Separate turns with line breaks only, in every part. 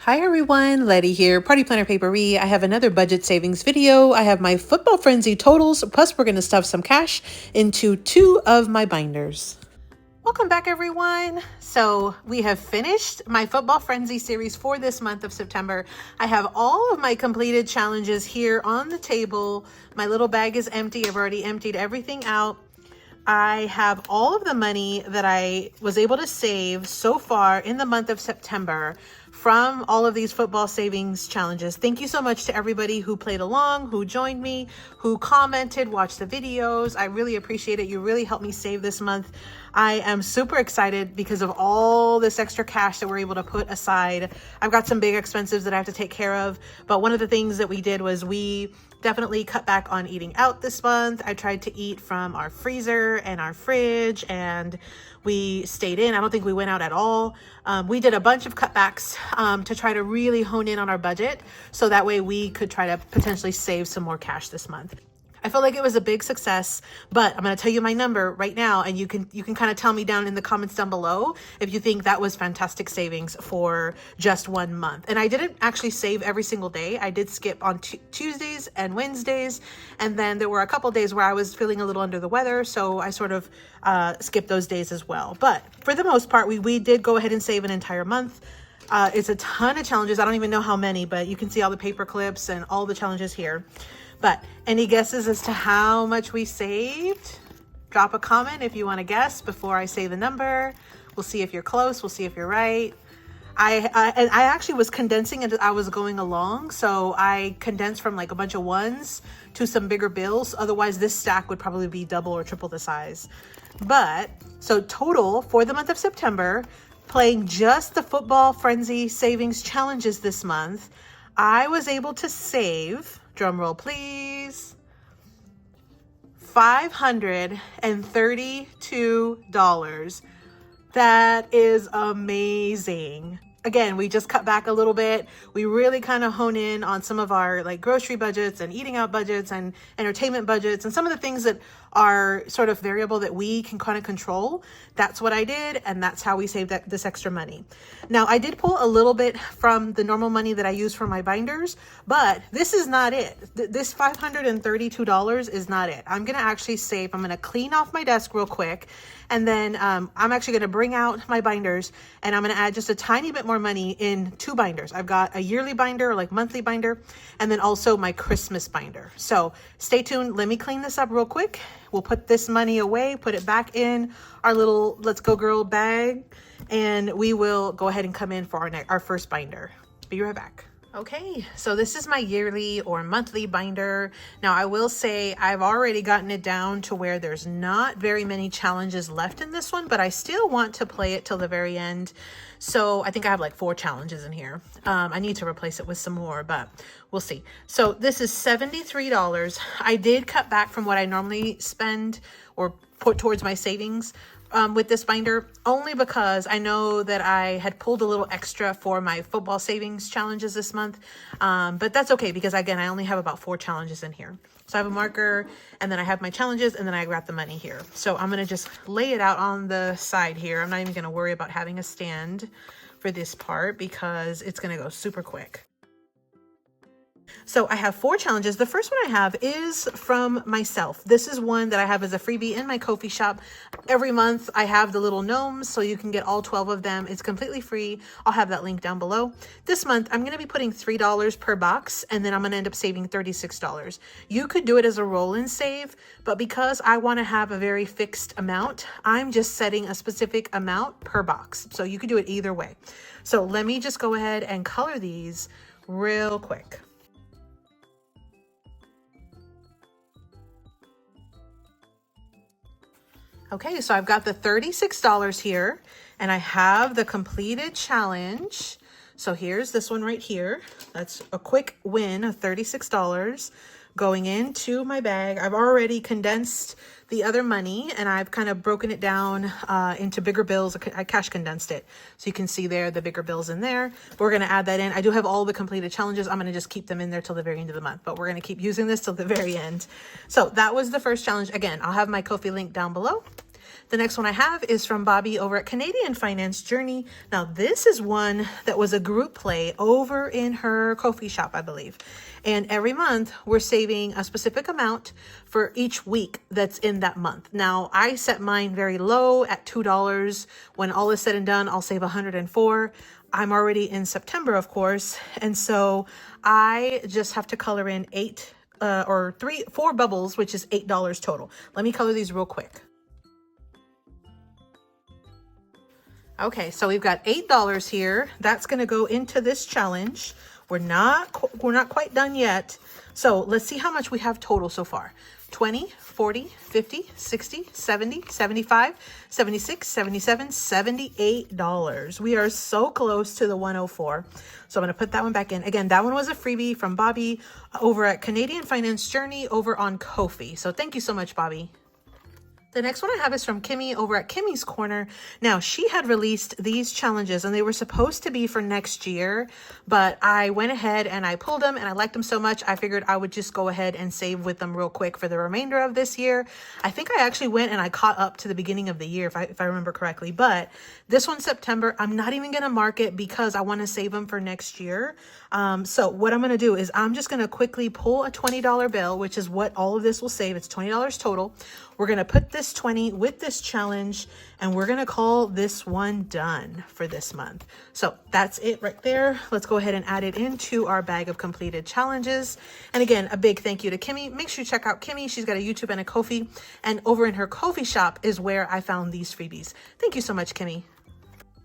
Hi everyone, Letty here, Party Planner Papery. I have another budget savings video. I have my Football Frenzy totals, plus we're going to stuff some cash into two of my binders. Welcome back everyone. So we have finished my Football Frenzy series for this month of September. I have all of my completed challenges here on the table. My little bag is empty. I've already emptied everything out. I have all of the money that I was able to save so far in the month of September from all of these football savings challenges. Thank you so much to everybody who played along, who joined me, who commented, watched the videos. I really appreciate it. You really helped me save this month. I am super excited because of all this extra cash that we're able to put aside. I've got some big expenses that I have to take care of, but one of the things that we did was we definitely cut back on eating out this month. I tried to eat from our freezer and our fridge, and we stayed in. I don't think we went out at all. We did a bunch of cutbacks to try to really hone in on our budget, so that way we could try to potentially save some more cash this month. I feel like it was a big success, but I'm going to tell you my number right now, and you can kind of tell me down in the comments down below if you think that was fantastic savings for just 1 month. And I didn't actually save every single day. I did skip on Tuesdays and Wednesdays, and then there were a couple days where I was feeling a little under the weather, so I sort of skipped those days as well. But for the most part, we did go ahead and save an entire month. It's a ton of challenges. I don't even know how many, but you can see all the paper clips and all the challenges here. But any guesses as to how much we saved? Drop a comment if you want to guess before I say the number. We'll see if you're close. We'll see if you're right. I actually was condensing as I was going along. So I condensed from like a bunch of ones to some bigger bills. Otherwise, this stack would probably be double or triple the size. But so total for the month of September, playing just the Football Frenzy savings challenges this month, I was able to save, drum roll please, $532. That is amazing. Again, we just cut back a little bit. We really kind of hone in on some of our like grocery budgets and eating out budgets and entertainment budgets and some of the things that are sort of variable that we can kind of control. That's what I did, and that's how we saved this extra money. Now, I did pull a little bit from the normal money that I use for my binders, but this is not it. This $532 is not it. I'm going to actually save. I'm going to clean off my desk real quick, and then I'm actually going to bring out my binders, and I'm going to add just a tiny bit more money in two binders. I've got a yearly binder, or like monthly binder, and then also my Christmas binder. So stay tuned. Let me clean this up real quick. We'll put this money away, put it back in our little Let's Go Girl bag, and we will go ahead and come in for our first binder. Be right back. Okay, so this is my yearly or monthly binder. Now, I will say I've already gotten it down to where there's not very many challenges left in this one, but I still want to play it till the very end. So I think I have like 4 challenges in here. I need to replace it with some more, but we'll see. So this is $73. I did cut back from what I normally spend or put towards my savings with this binder, only because I know that I had pulled a little extra for my football savings challenges this month. But that's okay, because again, I only have about 4 challenges in here. So I have a marker, and then I have my challenges, and then I got the money here. So I'm going to just lay it out on the side here. I'm not even going to worry about having a stand for this part because it's going to go super quick. So I have 4 challenges. The first one I have is from myself. This is one that I have as a freebie in my Kofi shop. Every month I have the little gnomes, so you can get all 12 of them. It's completely free. I'll have that link down below. This month I'm going to be putting $3 per box, and then I'm going to end up saving $36. You could do it as a roll and save, but because I want to have a very fixed amount, I'm just setting a specific amount per box. So you could do it either way. So let me just go ahead and color these real quick. Okay, so I've got the $36 here, and I have the completed challenge. So here's this one right here. That's a quick win of $36 going into my bag. I've already condensed the other money, and I've kind of broken it down into bigger bills. I cash condensed it. So you can see there the bigger bills in there. We're going to add that in. I do have all the completed challenges. I'm going to just keep them in there till the very end of the month, but we're going to keep using this till the very end. So that was the first challenge. Again, I'll have my Kofi link down below. The next one I have is from Bobby over at Canadian Finance Journey. Now, this is one that was a group play over in her Kofi shop, I believe. And every month we're saving a specific amount for each week that's in that month. Now, I set mine very low at $2. When all is said and done, I'll save $104. I'm already in September, of course. And so I just have to color in four bubbles, which is $8 total. Let me color these real quick. Okay, so we've got $8 here. That's going to go into this challenge. We're not quite done yet. So let's see how much we have total so far. 20, 40, 50, 60, 70, 75, 76, 77, $78. We are so close to the 104. So I'm going to put that one back in. Again, that one was a freebie from Bobby over at Canadian Finance Journey over on Kofi. So thank you so much, Bobby. The next one I have is from Kimmy over at Kimmy's Corner. Now, she had released these challenges and they were supposed to be for next year, but I went ahead and I pulled them and I liked them so much, I figured I would just go ahead and save with them real quick for the remainder of this year. I think I actually went and I caught up to the beginning of the year, if I remember correctly, but this one's September. I'm not even going to mark it because I want to save them for next year. So what I'm going to do is I'm just going to quickly pull a $20 bill, which is what all of this will save. It's $20 total. We're going to put this 20 with this challenge and we're going to call this one done for this month. So that's it right there. Let's go ahead and add it into our bag of completed challenges. And again, a big thank you to Kimmy. Make sure you check out Kimmy. She's got a YouTube and a Kofi, and over in her Kofi shop is where I found these freebies. Thank you so much, Kimmy.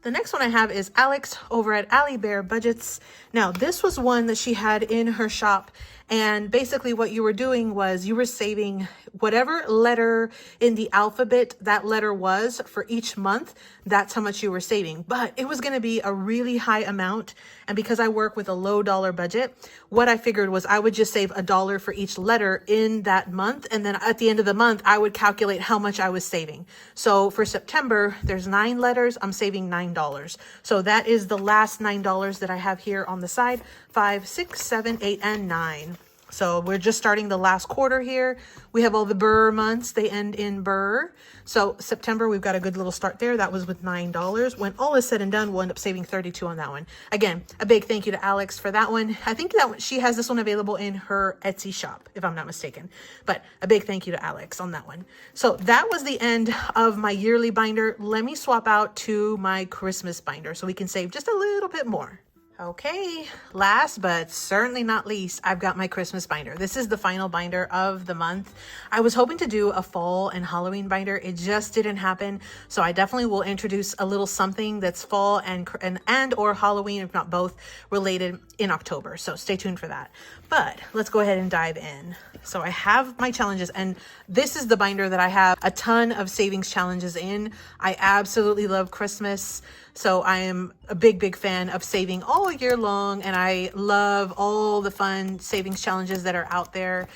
The next one I have is Alex over at Alibear Budgets. Now, this was one that she had in her shop. And basically what you were doing was you were saving whatever letter in the alphabet that letter was for each month. That's how much you were saving. But it was going to be a really high amount. And because I work with a low dollar budget, what I figured was I would just save $1 for each letter in that month. And then at the end of the month, I would calculate how much I was saving. So for September, there's 9 letters. I'm saving $9. So that is the last $9 that I have here on the side. 5, 6, 7, 8, and 9. So we're just starting the last quarter here. We have all the Burr months. They end in Burr. So September, we've got a good little start there. That was with $9. When all is said and done, we'll end up saving $32 on that one. Again, a big thank you to Alex for that one. I think that she has this one available in her Etsy shop, if I'm not mistaken. But a big thank you to Alex on that one. So that was the end of my yearly binder. Let me swap out to my Christmas binder so we can save just a little bit more. Okay, last but certainly not least, I've got my Christmas binder. This is the final binder of the month. I was hoping to do a fall and Halloween binder. It just didn't happen. So I definitely will introduce a little something that's fall and or Halloween, if not both, related in October. So stay tuned for that. But let's go ahead and dive in. So I have my challenges, and this is the binder that I have a ton of savings challenges in. I absolutely love Christmas. So I am a big fan of saving all year long, and I love all the fun savings challenges that are out there.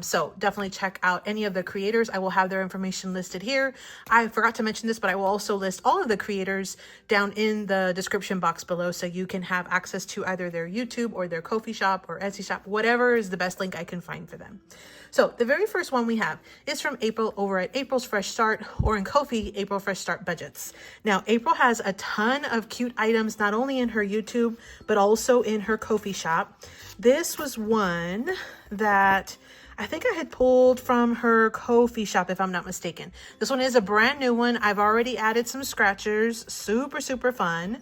So definitely check out any of the creators. I will have their information listed here. I forgot to mention this, but I will also list all of the creators down in the description box below, so you can have access to either their YouTube or their Kofi shop or Etsy shop, whatever is the best link I can find for them. So the very first one we have is from April over at April's Fresh Start, or in Kofi, April Fresh Start Budgets. Now, April has a ton of cute items, not only in her YouTube, but also in her Kofi shop. This was one that I think I had pulled from her Kofi shop, if I'm not mistaken. This one is a brand new one. I've already added some scratchers, super fun.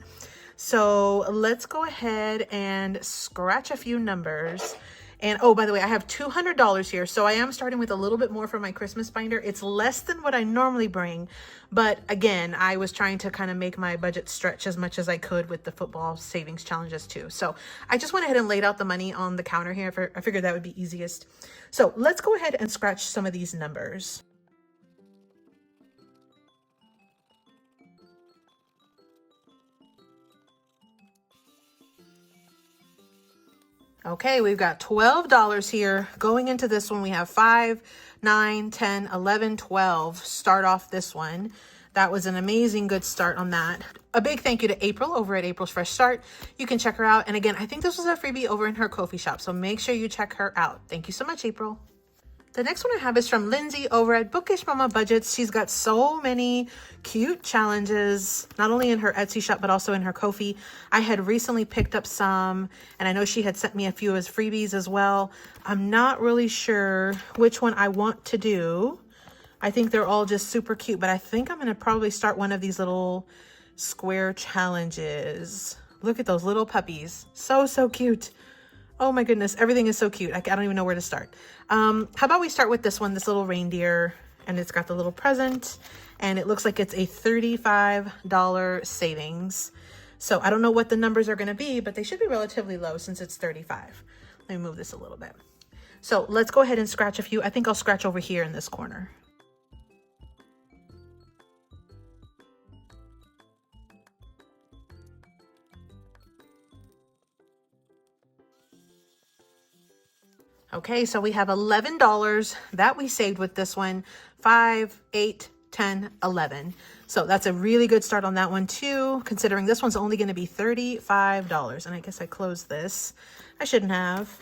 So let's go ahead and scratch a few numbers. And oh, by the way, I have $200 here. So I am starting with a little bit more for my Christmas binder. It's less than what I normally bring. But again, I was trying to kind of make my budget stretch as much as I could with the football savings challenges too. So I just went ahead and laid out the money on the counter here. I figured that would be easiest. So let's go ahead and scratch some of these numbers. Okay, we've got $12 here. Going into this one, we have 5, 9, 10, 11, 12. Start off this one. That was an amazing good start on that. A big thank you to April over at April's Fresh Start. You can check her out. And again, I think this was a freebie over in her Kofi shop, so make sure you check her out. Thank you so much, April. The next one I have is from Lindsay over at Bookish Budgets. She's got so many cute challenges, not only in her Etsy shop, but also in her Kofi. I had recently picked up some, and I know she had sent me a few as freebies as well. I'm not really sure which one I want to do. I think they're all just super cute, but I think I'm going to probably start one of these little square challenges. Look at those little puppies. So, so cute. Oh my goodness, everything is so cute. I don't even know where to start. How about we start with this one, this little reindeer, and it's got the little present, and it looks like it's a $35 savings. So I don't know what the numbers are going to be, but they should be relatively low since it's 35. Let me move this a little bit. So let's go ahead and scratch a few. I think I'll scratch over here in this corner. Okay, so we have $11 that we saved with this one. 5, 8, 10, 11. So that's a really good start on that one too, considering this one's only going to be $35. And I guess I closed this. I shouldn't have.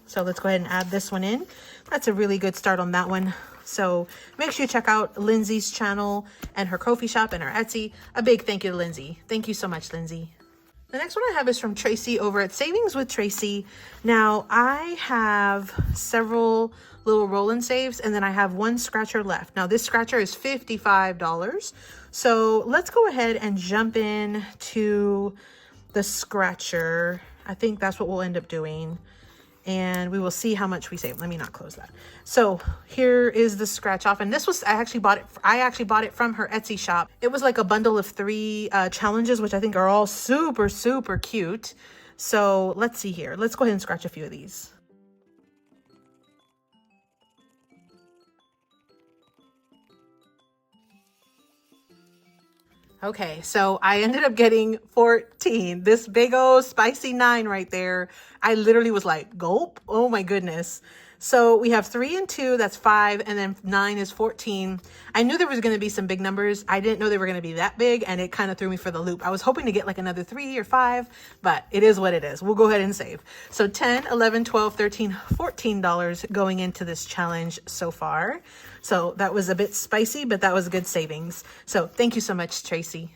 So let's go ahead and add this one in. That's a really good start on that one. So make sure you check out Lindsay's channel and her Kofi shop and her Etsy. A big thank you to Lindsay. Thank you so much, Lindsay. The next one I have is from Tracy over at Savings with Tracy. Now I have several little roll and saves, and then I have one scratcher left. Now this scratcher is $55. So let's go ahead and jump in to the scratcher. I think that's what we'll end up doing. And we will see how much we save. Let me not close that. So here is the scratch off. And this was, I actually bought it from her Etsy shop. It was like a bundle of 3 challenges, which I think are all super, super cute. So let's see here. Let's go ahead and scratch a few of these. Okay, so I ended up getting 14. This big old spicy 9 right there. I literally was like, gulp. Oh my goodness. So we have 3 and 2, that's 5, and then 9 is 14. I knew there was going to be some big numbers. I didn't know they were going to be that big, and it kind of threw me for the loop. I was hoping to get like another 3 or 5, but it is what it is. We'll go ahead and save. So 10, 11, 12, 13, $14 going into this challenge so far. So that was a bit spicy, but that was good savings. So thank you so much, Tracy.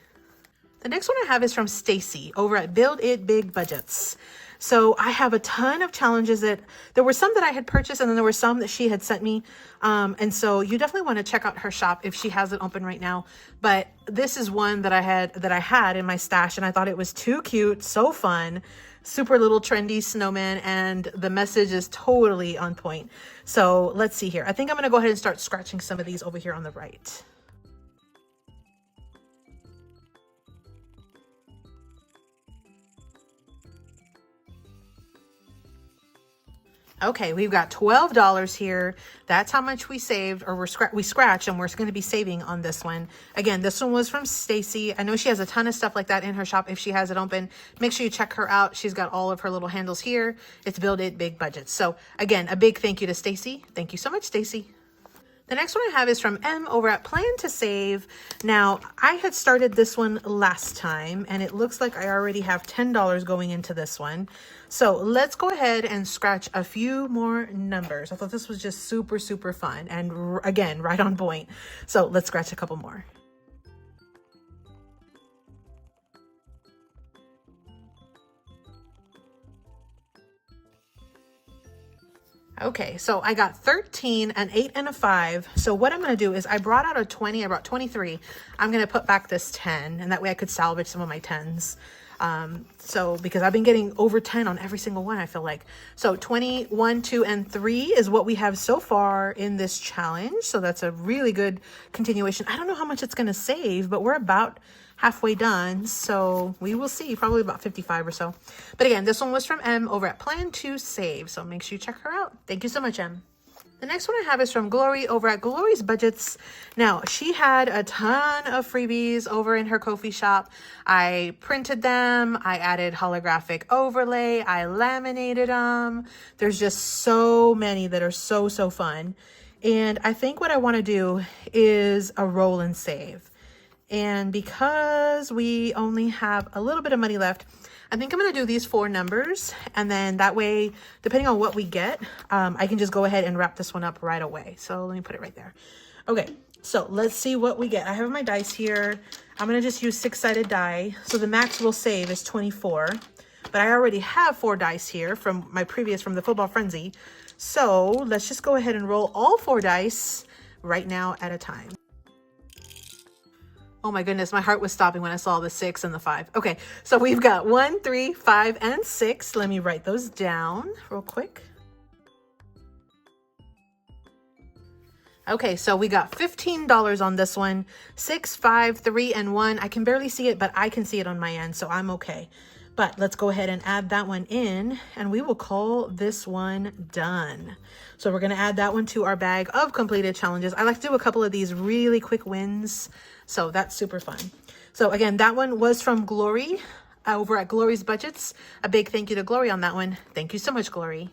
The next one I have is from Stacy over at BuildItBigBudgets. So I have a ton of challenges that there were some that I had purchased, and then there were some that she had sent me. And so you definitely want to check out her shop if she has it open right now. But this is one that I had in my stash, and I thought it was too cute, so fun, super little trendy snowman, and the message is totally on point. So let's see here. I think I'm going to go ahead and start scratching some of these over here on the right. Okay, we've got $12 here. That's how much we saved, or we scratched, and we're going to be saving on this one. Again, this one was from Stacy. I know she has a ton of stuff like that in her shop if she has it open. Make sure you check her out. She's got all of her little handles here. It's Build It Big Budgets. So again, a big thank you to Stacy. Thank you so much, Stacy. The next one I have is from M over at Plan to Save. Now, I had started this one last time, and it looks like I already have $10 going into this one. So let's go ahead and scratch a few more numbers. I thought this was just super, super fun, and again, right on point. So let's scratch a couple more. Okay, so I got 13, an 8, and a 5. So what I'm going to do is I brought out a 20. I brought 23. I'm going to put back this 10, and that way I could salvage some of my 10s. So because I've been getting over 10 on every single one, I feel like. So 20, 1, 2, and 3 is what we have so far in this challenge. So that's a really good continuation. I don't know how much it's going to save, but we're about halfway done, so we will see, probably about 55 or so. But again, this one was from M over at Plan to Save, so make sure you check her out. Thank you so much, M. The next one I have is from Glory over at Glory's Budgets. Now, she had a ton of freebies over in her Kofi shop. I printed them, I added holographic overlay, I laminated them. There's just so many that are so, so fun. And I think what I want to do is a roll and save. And because we only have a little bit of money left, I think I'm going to do these 4 numbers, and then that way, depending on what we get, I can just go ahead and wrap this one up right away. So let me put it right there. Okay, so let's see what we get. I have my dice here. I'm going to just use 6-sided die. So the max we'll save is 24, but I already have 4 dice here from my previous, from the Football Frenzy. So let's just go ahead and roll all 4 dice right now at a time. Oh my goodness, my heart was stopping when I saw the 6 and the 5. Okay, so we've got 1, 3, 5, and 6. Let me write those down real quick. Okay, so we got $15 on this one. 6, 5, 3, and 1. I can barely see it, but I can see it on my end, so I'm okay. But let's go ahead and add that one in, and we will call this one done. So we're going to add that one to our bag of completed challenges. I like to do a couple of these really quick wins, so that's super fun. So again, that one was from Glory over at Glory's Budgets. A big thank you to Glory on that one. Thank you so much, Glory.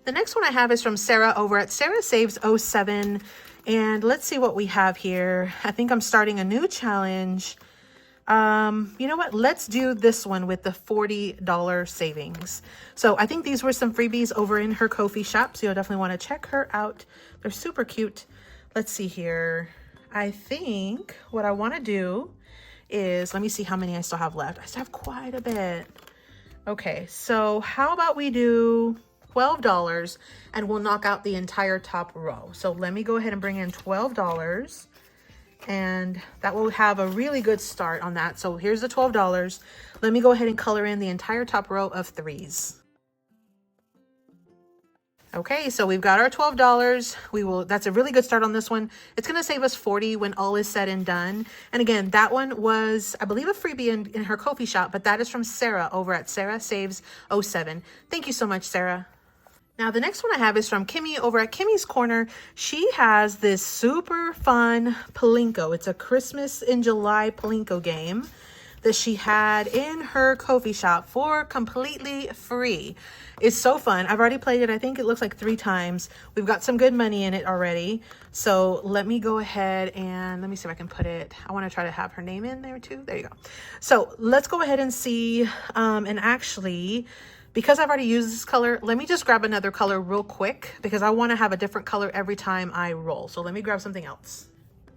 The next one I have is from Sarah over at Sarah Saves 07. And let's see what we have here. I think I'm starting a new challenge. You know what? Let's do this one with the $40 savings. So I think these were some freebies over in her Kofi shop. So you'll definitely want to check her out. They're super cute. Let's see here. I think what I want to do is, let me see how many I still have left. I still have quite a bit. Okay, so how about we do $12 and we'll knock out the entire top row. So let me go ahead and bring in $12 and that will have a really good start on that. So here's the $12. Let me go ahead and color in the entire top row of 3s. Okay, so we've got our $12. That's a really good start on this one. It's going to save us $40 when all is said and done. And again, that one was, I believe, a freebie in her Kofi shop, but that is from Sarah over at Sarah Saves 07. Thank you so much, Sarah. Now, the next one I have is from Kimmy over at Kimmy's Corner. She has this super fun Plinko. It's a Christmas in July Plinko game that she had in her Kofi shop for completely free. It's so fun. I've already played it. I think it looks like 3 times. We've got some good money in it already. So let me go ahead and let me see if I can put it. I want to try to have her name in there too. There you go. So let's go ahead and see. And actually, because I've already used this color, let me just grab another color real quick because I want to have a different color every time I roll. So let me grab something else.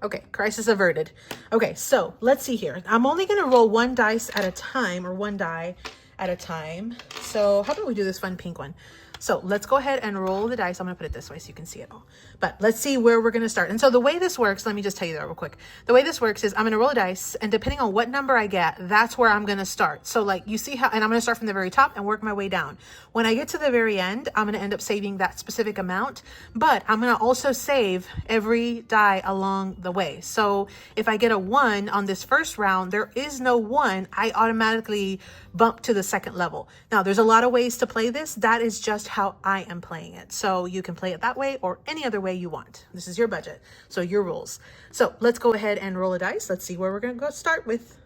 Okay, crisis averted. Okay, so let's see here. I'm only going to roll 1 dice at a time, or 1 die at a time. So how about we do this fun pink one? So let's go ahead and roll the dice. I'm going to put it this way so you can see it all. But let's see where we're going to start. And so the way this works, let me just tell you that real quick. The way this works is I'm going to roll a dice, and depending on what number I get, that's where I'm going to start. So like you see how, and I'm going to start from the very top and work my way down. When I get to the very end, I'm going to end up saving that specific amount, but I'm going to also save every die along the way. So if I get a 1 on this first round, there is no 1. I automatically bump to the second level. Now there's a lot of ways to play this. That is just how I am playing it. So you can play it that way or any other way you want. This is your budget, so your rules. So let's go ahead and roll a dice. Let's see where we're going to go start with.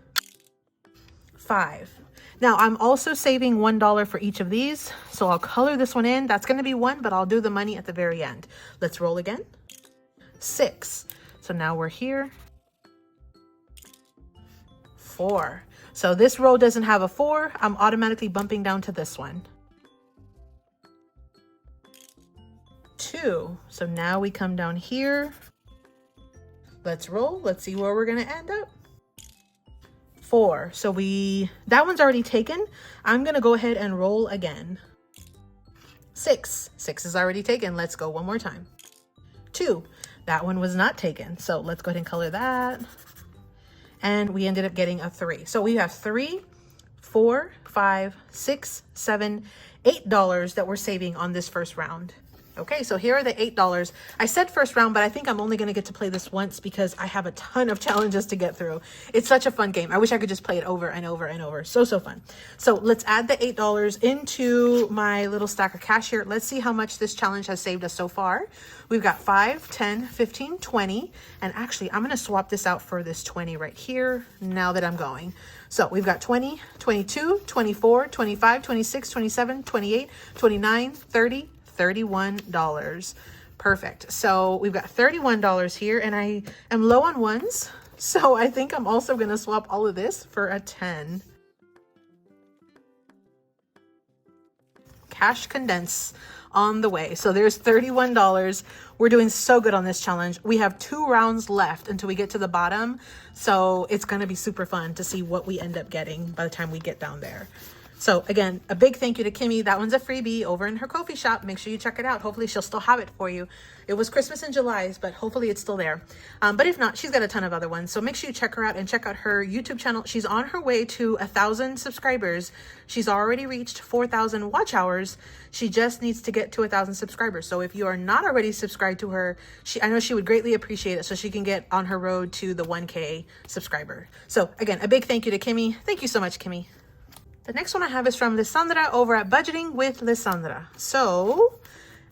5. Now I'm also saving $1 for each of these. So I'll color this one in. That's going to be 1, but I'll do the money at the very end. Let's roll again. 6. So now we're here. 4. So this row doesn't have a 4. I'm automatically bumping down to this one. 2. So now we come down here. Let's roll. Let's see where we're going to end up. 4. So that one's already taken. I'm going to go ahead and roll again. 6. 6 is already taken. Let's go one more time. 2. That one was not taken. So let's go ahead and color that. And we ended up getting a 3. So we have 3, 4, 5, 6, 7, $8 that we're saving on this first round. Okay, so here are the $8. I said first round, but I think I'm only going to get to play this once because I have a ton of challenges to get through. It's such a fun game. I wish I could just play it over and over and over. So fun. So let's add the $8 into my little stack of cash here. Let's see how much this challenge has saved us so far. We've got 5, 10, 15, 20. And actually, I'm going to swap this out for this 20 right here now that I'm going. So we've got 20, 22, 24, 25, 26, 27, 28, 29, 30, $31. Perfect. So we've got $31 here, and I am low on 1s. So I think I'm also going to swap all of this for a 10. cash condense on the way. So there's $31. We're doing so good on this challenge. We have 2 rounds left until we get to the bottom. So it's going to be super fun to see what we end up getting by the time we get down there. So again, a big thank you to Kimmy. That one's a freebie over in her Kofi shop. Make sure you check it out. Hopefully she'll still have it for you. It was Christmas in July, but hopefully it's still there. But if not, she's got a ton of other ones. So make sure you check her out and check out her YouTube channel. She's on her way to 1,000 subscribers. She's already reached 4,000 watch hours. She just needs to get to 1,000 subscribers. So if you are not already subscribed to her, I know she would greatly appreciate it so she can get on her road to the 1K subscriber. So again, a big thank you to Kimmy. Thank you so much, Kimmy. The next one I have is from Lisandra over at Budgeting with Lisandra. So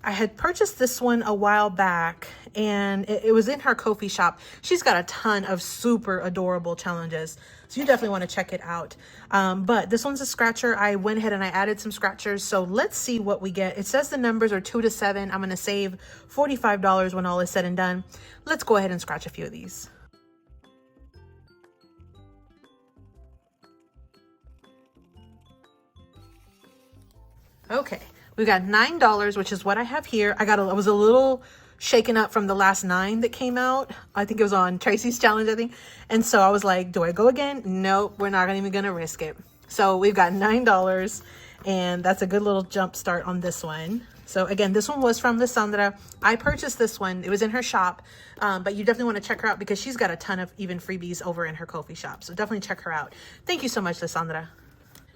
I had purchased this one a while back and it was in her Kofi shop. She's got a ton of super adorable challenges. So you definitely want to check it out. But this one's a scratcher. I went ahead and I added some scratchers. So let's see what we get. It says the numbers are 2 to 7. I'm going to save $45 when all is said and done. Let's go ahead and scratch a few of these. Okay, we got $9, which is what I have here. I was a little shaken up from the last 9 that came out. I think it was on Tracy's challenge, I think. And so I was like, do I go again? Nope, we're not even gonna risk it. So we've got $9 and that's a good little jump start on this one. So again, this one was from Lisandra. I purchased this one. It was in her shop, but you definitely want to check her out because she's got a ton of even freebies over in her Kofi shop. So definitely check her out. Thank you so much, Lisandra.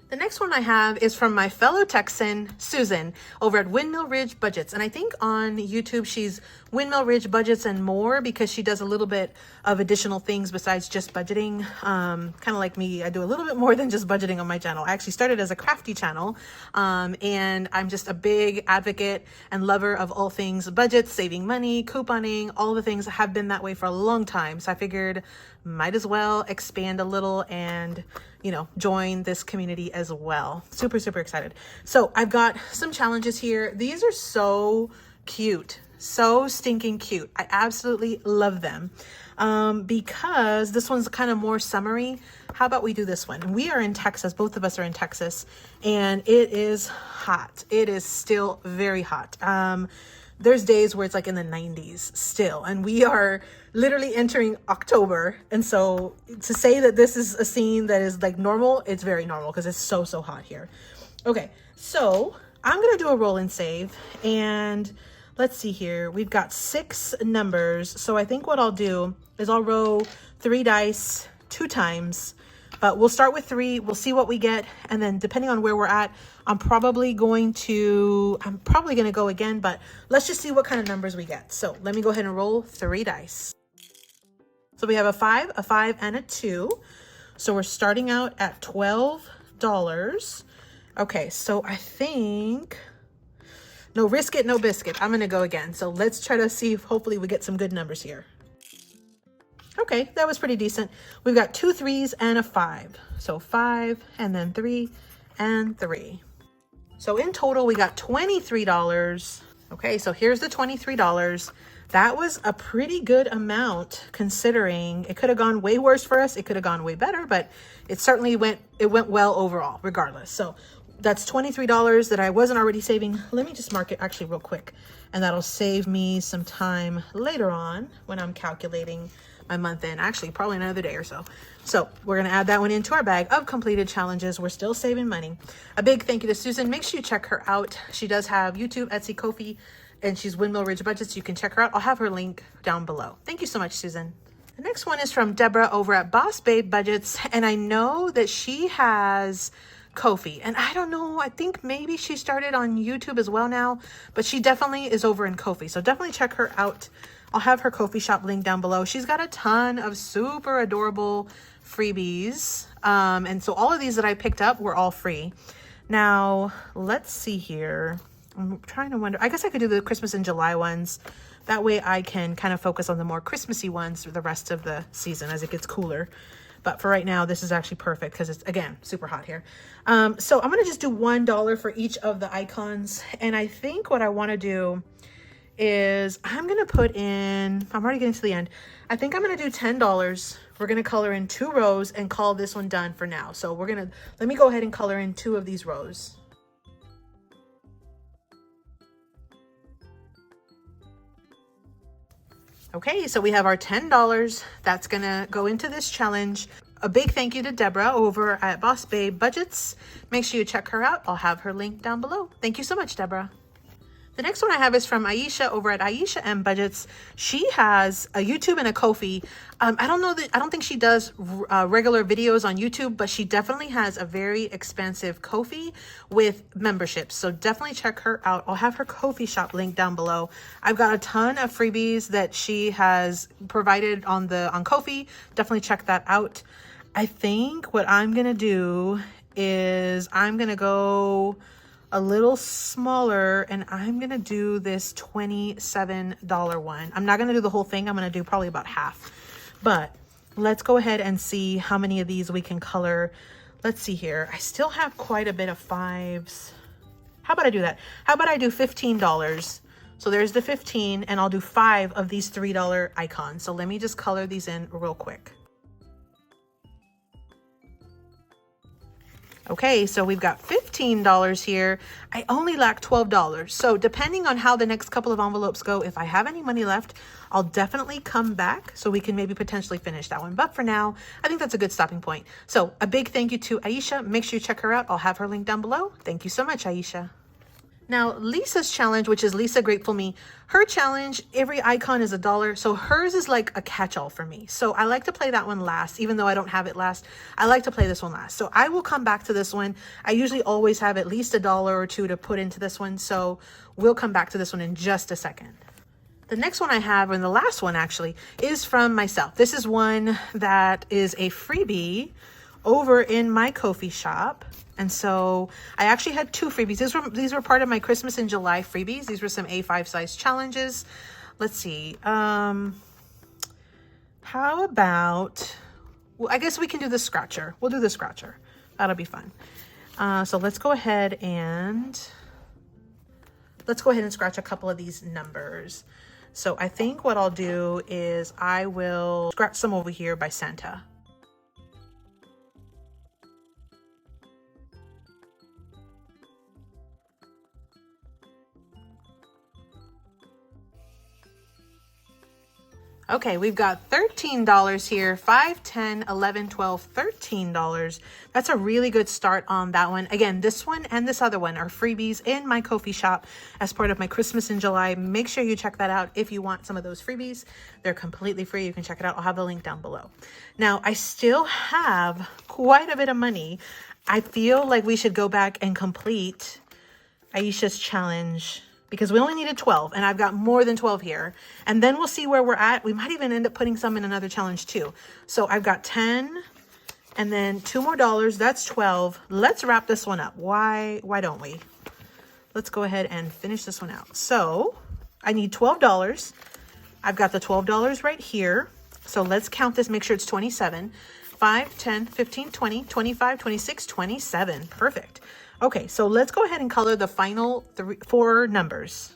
The next one I have is from my fellow Texan, Susan, over at Windmill Ridge Budgets. And I think on YouTube, she's Windmill Ridge Budgets and more because she does a little bit of additional things besides just budgeting. Kind of like me, I do a little bit more than just budgeting on my channel. I actually started as a crafty channel, and I'm just a big advocate and lover of all things budgets, saving money, couponing, all the things have been that way for a long time. So I figured might as well expand a little and, you know, join this community as well. Super, super excited. So I've got some challenges here. These are so cute, so stinking cute. I absolutely love them because this one's kind of more summery. How about we do this one? We are in Texas. Both of us are in Texas and it is hot. It is still very hot. There's days where it's like in the 90s still, and we are literally entering October. And so to say that this is a scene that is like normal, it's very normal because it's so, so hot here. Okay, so I'm going to do a roll and save, and let's see here. We've got 6 numbers. So I think what I'll do is I'll roll 3 dice 2 times, but we'll start with 3. We'll see what we get. And then depending on where we're at, I'm probably going to go again, but let's just see what kind of numbers we get. So let me go ahead and roll 3 dice. So we have a 5, and a 2. So we're starting out at $12. Okay, so I think, no risk it, no biscuit. I'm gonna go again. So let's try to see if hopefully we get some good numbers here. Okay, that was pretty decent. We've got 2 3s and a 5. So 5 and then 3 and 3. So in total, we got $23. Okay, so here's the $23. That was a pretty good amount considering it could have gone way worse for us. It could have gone way better, but it certainly went well overall regardless. So that's $23 that I wasn't already saving. Let me just mark it actually real quick, and that'll save me some time later on when I'm calculating my month in, actually probably another day or so. So we're going to add that one into our bag of completed challenges. We're still saving money. A big thank you to Susan. Make sure you check her out. She does have YouTube, Etsy, Kofi, and she's Windmill Ridge Budgets. You can check her out. I'll have her link down below. Thank you so much, Susan. The next one is from Deborah over at BuildItBigBudgets Budgets. And I know that she has Kofi, and I don't know, I think maybe she started on YouTube as well now, but she definitely is over in Kofi. So definitely check her out. I'll have her Kofi shop link down below. She's got a ton of super adorable freebies. And so all of these that I picked up were all free. Now, let's see here. I'm trying to wonder, I guess I could do the Christmas in July ones. That way I can kind of focus on the more Christmassy ones for the rest of the season as it gets cooler. But for right now, this is actually perfect because it's, again, super hot here. So I'm going to just do $1 for each of the icons. And I think what I want to do is I'm going to put in, I'm already getting to the end. I think I'm going to do $10. We're going to color in 2 rows and call this one done for now. So we're going to, let me go ahead and color in 2 of these rows. Okay, so we have our $10 that's gonna go into this challenge. A big thank you to Deborah over at Boss Babe Budgets. Make sure you check her out. I'll have her link down below. Thank you so much, Deborah. The next one I have is from Aisha over at Aisha M Budgets. She has a YouTube and a Kofi. I don't think she does regular videos on YouTube, but she definitely has a very expansive Kofi with memberships. So definitely check her out. I'll have her Kofi shop link down below. I've got a ton of freebies that she has provided on Kofi. Definitely check that out. I think what I'm gonna do is I'm gonna go a little smaller and I'm gonna do this $27 one. I'm not gonna do the whole thing. I'm gonna do probably about half, but let's go ahead and see how many of these we can color. Let's see here. I still have quite a bit of fives. How about I do that? How about I do $15? So there's the 15 and I'll do 5 of these $3 icons. So let me just color these in real quick. Okay, so we've got $15 here. I only lack $12. So depending on how the next couple of envelopes go, if I have any money left, I'll definitely come back so we can maybe potentially finish that one. But for now, I think that's a good stopping point. So a big thank you to Aisha. Make sure you check her out. I'll have her link down below. Thank you so much, Aisha. Now, Lisa's challenge, which is Lisa Grateful Me, her challenge, every icon is $1. So hers is like a catch-all for me. So I like to play that one last, even though I don't have it last. I like to play this one last. So I will come back to this one. I usually always have at least $1 or $2 to put into this one. So we'll come back to this one in just a second. The next one I have, and the last one actually, is from myself. This is one that is a freebie over in my Kofi shop. And so I actually had 2 freebies. These were part of my Christmas in July freebies. These were some A5 size challenges. Let's see. How about, well, I guess we can do the scratcher. We'll do the scratcher. That'll be fun. So let's go ahead and scratch a couple of these numbers. So I think what I'll do is I will scratch some over here by Santa. Okay, we've got $13 here, 5, 10, 11, 12, $13. That's a really good start on that one. Again, this one and this other one are freebies in my Kofi shop as part of my Christmas in July. Make sure you check that out if you want some of those freebies. They're completely free. You can check it out. I'll have the link down below. Now, I still have quite a bit of money. I feel like we should go back and complete Aisha's challenge, because we only needed 12 and I've got more than 12 here. And then we'll see where we're at. We might even end up putting some in another challenge too. So I've got 10 and then $2 more. That's 12. Let's wrap this one up. Why don't we? Let's go ahead and finish this one out. So I need $12. I've got the $12 right here. So let's count this, make sure it's 27. 5, 10, 15, 20, 25, 26, 27. Perfect. Okay, so let's go ahead and color the final 4 numbers.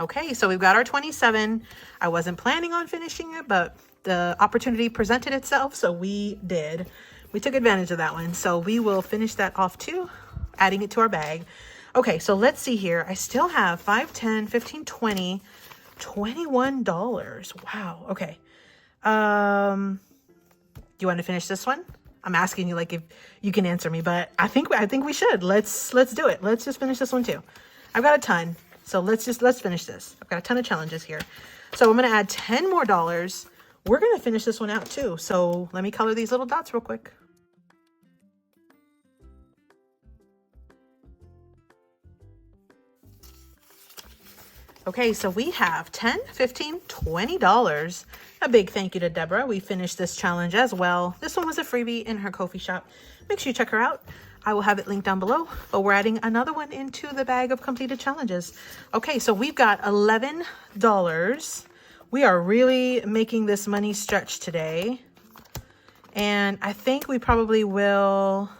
Okay, so we've got our 27. I wasn't planning on finishing it, but the opportunity presented itself, so we did. We took advantage of that one. So we will finish that off too, adding it to our bag. Okay, so let's see here. I still have 5, 10, 15, 20, $21. Wow, okay. Do you want to finish this one? I'm asking you like if you can answer me, but I think we should. Let's do it. Let's just finish this one too. I've got a ton, so let's finish this. I've got a ton of challenges here, so I'm gonna add $10 more. We're gonna finish this one out too. So let me color these little dots real quick. Okay, so we have $10, $15, $20. A big thank you to Deborah. We finished this challenge as well. This one was a freebie in her Kofi shop. Make sure you check her out. I will have it linked down below, but we're adding another one into the bag of completed challenges. Okay, so we've got $11. We are really making this money stretch today. And I think we probably will...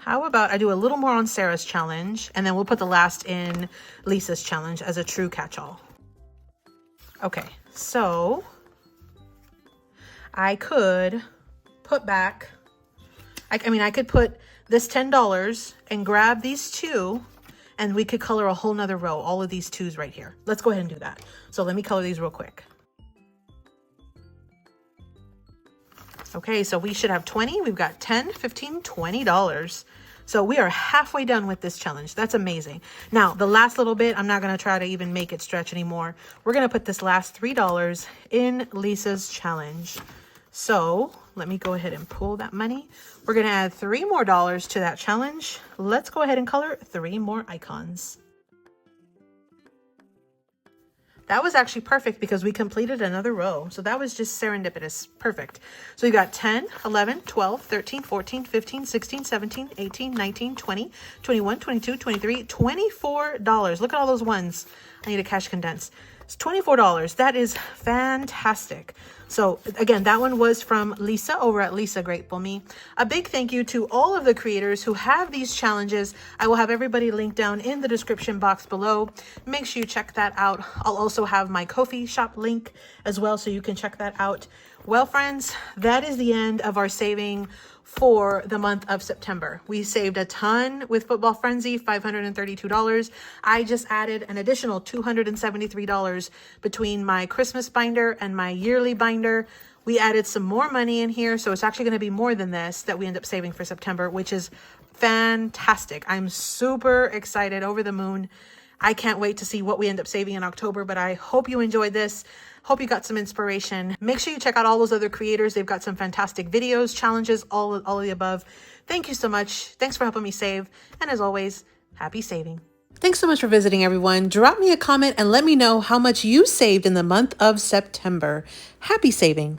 How about I do a little more on Sarah's challenge, and then we'll put the last in Lisa's challenge as a true catch-all. Okay, so I could put back, I could put this $10 and grab these 2 and we could color a whole nother row, all of these 2s right here. Let's go ahead and do that. So let me color these real quick. Okay, so we should have 20. We've got 10, 15, $20. So we are halfway done with this challenge. That's amazing. Now, the last little bit, I'm not going to try to even make it stretch anymore. We're going to put this last $3 in Lisa's challenge. So let me go ahead and pull that money. We're going to add $3 more to that challenge. Let's go ahead and color 3 more icons. That was actually perfect because we completed another row. So that was just serendipitous. Perfect. So you got 10, 11, 12, 13, 14, 15, 16, 17, 18, 19, 20, 21, 22, 23, $24. Look at all those ones. I need a cash condense. It's $24. That is fantastic. So again, that one was from Lisa over at Lisa Grateful Me. A big thank you to all of the creators who have these challenges. I will have everybody linked down in the description box below. Make sure you check that out. I'll also have my Kofi Shop link as well, so you can check that out. Well, friends, that is the end of our saving for the month of September. We saved a ton with Football Frenzy, $532. I just added an additional $273 between my Christmas binder and my yearly binder. We added some more money in here, so it's actually going to be more than this that we end up saving for September, which is fantastic. I'm super excited, over the moon. I can't wait to see what we end up saving in October, but I hope you enjoyed this. Hope you got some inspiration. Make sure you check out all those other creators. They've got some fantastic videos, challenges, all of the above. Thank you so much. Thanks for helping me save. And as always, happy saving. Thanks so much for visiting, everyone. Drop me a comment and let me know how much you saved in the month of September. Happy saving.